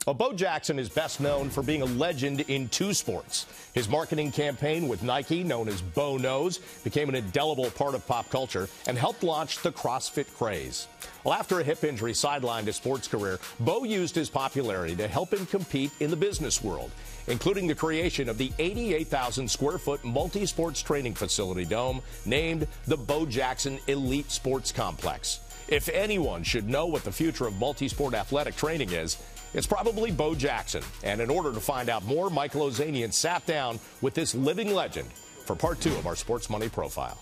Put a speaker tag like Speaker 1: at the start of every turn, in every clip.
Speaker 1: Well, Bo Jackson is best known for being a legend in two sports. His marketing campaign with Nike, known as Bo Knows, became an indelible part of pop culture and helped launch the CrossFit craze. Well, after a hip injury sidelined his sports career, Bo used his popularity to help him compete in the business world, including the creation of the 88,000 square foot multi-sports training facility dome named the Bo Jackson Elite Sports Complex. If anyone should know what the future of multi-sport athletic training is, it's probably Bo Jackson. And in order to find out more, Michael Ozanian sat down with this living legend for part 2 of our Sports Money Profile.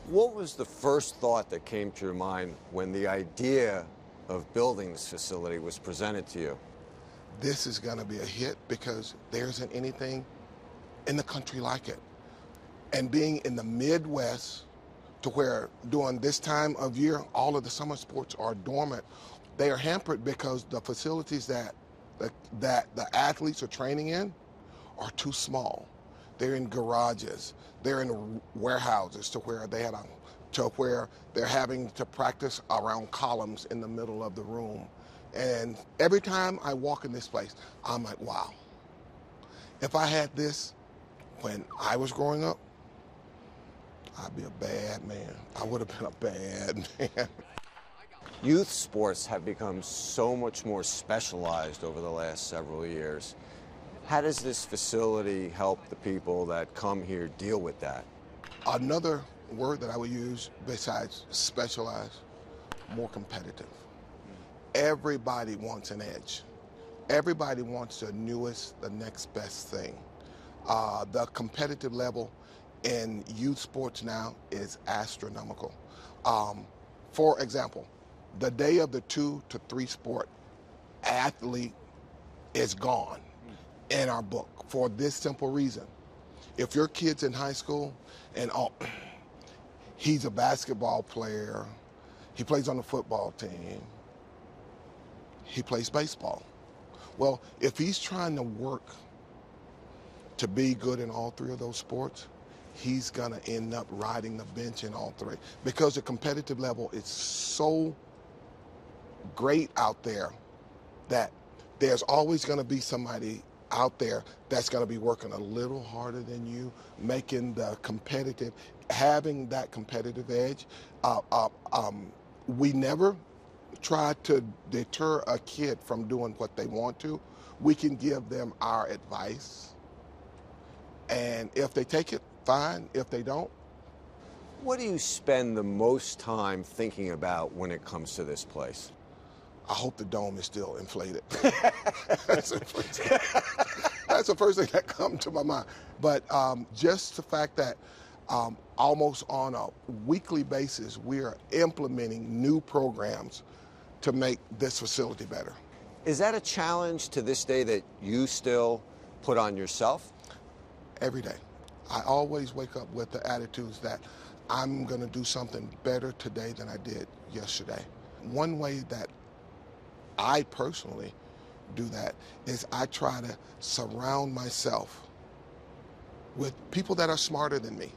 Speaker 2: What was the first thought that came to your mind when the idea of building this facility was presented to you?
Speaker 3: This is going to be a hit because there isn't anything in the country like it. And being in the Midwest, to where during this time of year, all of the summer sports are dormant, they are hampered because the facilities that the athletes are training in are too small. They're in garages, they're in warehouses to where they're having to practice around columns in the middle of the room. And every time I walk in this place, I'm like, wow. If I had this when I was growing up, I'd be a bad man. I would have been a bad man.
Speaker 2: Youth sports have become so much more specialized over the last several years. How does this facility help the people that come here deal with that?
Speaker 3: Another word that I would use besides specialized, more competitive. Everybody wants an edge. Everybody wants the newest, the next best thing. The competitive level in youth sports now is astronomical. For example, the day of the 2 to 3 sport athlete is gone in our book for this simple reason. If your kid's in high school and he's a basketball player, he plays on the football team, he plays baseball. Well, if he's trying to work to be good in all 3 of those sports, he's going to end up riding the bench in all 3 because the competitive level is so great out there that there's always going to be somebody out there that's going to be working a little harder than you, making the competitive, having that competitive edge. We never try to deter a kid from doing what they want to. We can give them our advice, and if they take it, fine. If they don't.
Speaker 2: What do you spend the most time thinking about when it comes to this place?
Speaker 3: I hope the dome is still inflated. That's the first thing that comes to my mind. But just the fact that almost on a weekly basis, we are implementing new programs to make this facility better.
Speaker 2: Is that a challenge to this day that you still put on yourself?
Speaker 3: Every day. I always wake up with the attitudes that I'm going to do something better today than I did yesterday. One way that I personally do that is I try to surround myself with people that are smarter than me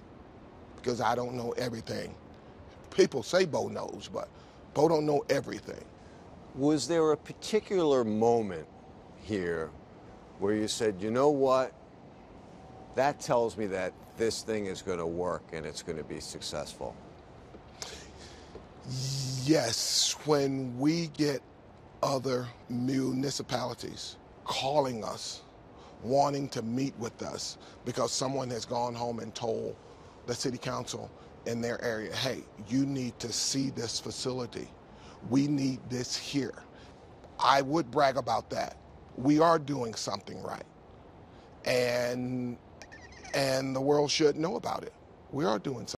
Speaker 3: because I don't know everything. People say Bo knows, but Bo don't know everything.
Speaker 2: Was there a particular moment here where you said, you know what, that tells me that this thing is going to work and it's going to be successful?
Speaker 3: Yes, when we get other municipalities calling us, wanting to meet with us because someone has gone home and told the city council in their area, hey, you need to see this facility. We need this here. I would brag about that. We are doing something right. And the world should know about it. We are doing something.